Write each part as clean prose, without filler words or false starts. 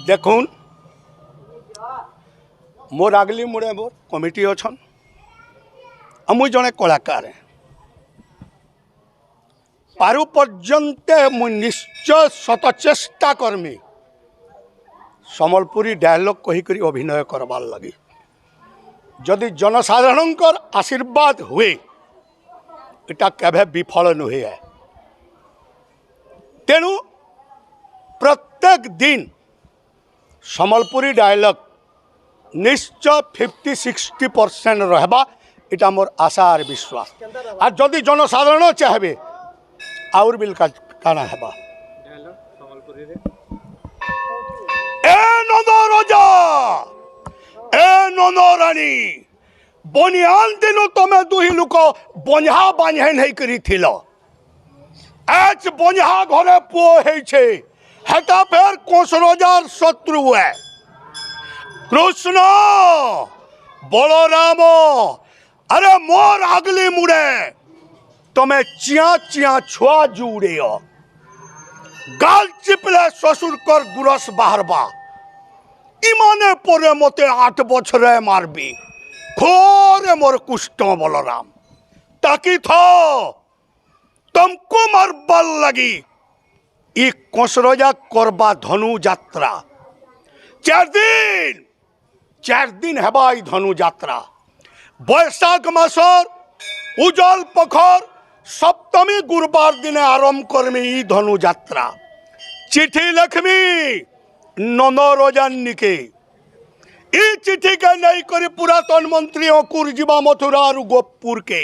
देखुन मोर आगली मुड़े मोर कमिटी अच्छन मुई जड़े कलाकार पारु पर्यंत मुई निश्चय शतचेष्टा करमी सम्बलपुरी डायलॉग कहीकरी अभिनय करवार लगी जदि जनसाधारण आशीर्वाद हुए इटा केभे विफल नुहे है। तेणु प्रत्येक दिन सम्बलपुरी डायलॉग निश्चय 50-60% रहबा इटा मोर आशा और विश्वास। और जदि जनसाधारण चाहे आउर बिल काना हेबा ए नंदराजा ए नंदरानी बनियान दिनु तमे दुही लुक बंझा बांझे नहीं करी थिलो आज बंझा घरे पुओ है छे हेटा फेर कोसरोजार शत्रु है कृष्ण बलराम अरे मोर आगली मुड़े तमे चिया चिया छुआ जुड़े गाल चिपले ससुर कर गुरस बाहरबा इमाने परे मते 8 बछरे मारबी खोरे मोर कुष्ट बलराम ताकि थो तुमको मारबार लगी ई कसरजा करबा धनु यात्रा 4 दिन हेबा ई धनु यात्रा बैशाख मासर उजल पखर सप्तमी गुरुवार दिन आरंभ करमी ई धनु यात्रा चिठी लखमी नंदराजा के ई चिठी के नहीं करी पुरातन मंत्री अंकुर जीवा मथुरा और गोपपुर के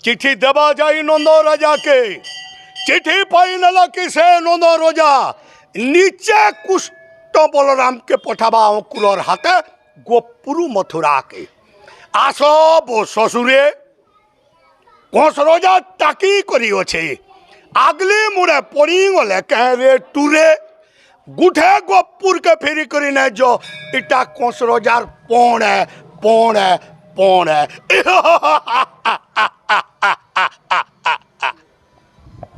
चिठी देवा जाई नंदराजा के चिठी पाई नला कि से नंदराजा नीचे कुष्ट बलराम के पठाबा अंकुर हाथे गोपपुर मथुरा के आसो बो ससुरे कसरजा टाकी करी अच्छे आगली मुड़े पड़ी गले कहे टूरे गुठे गोपपुर के फेरी करी न जो इटा कसरजार पौड़ है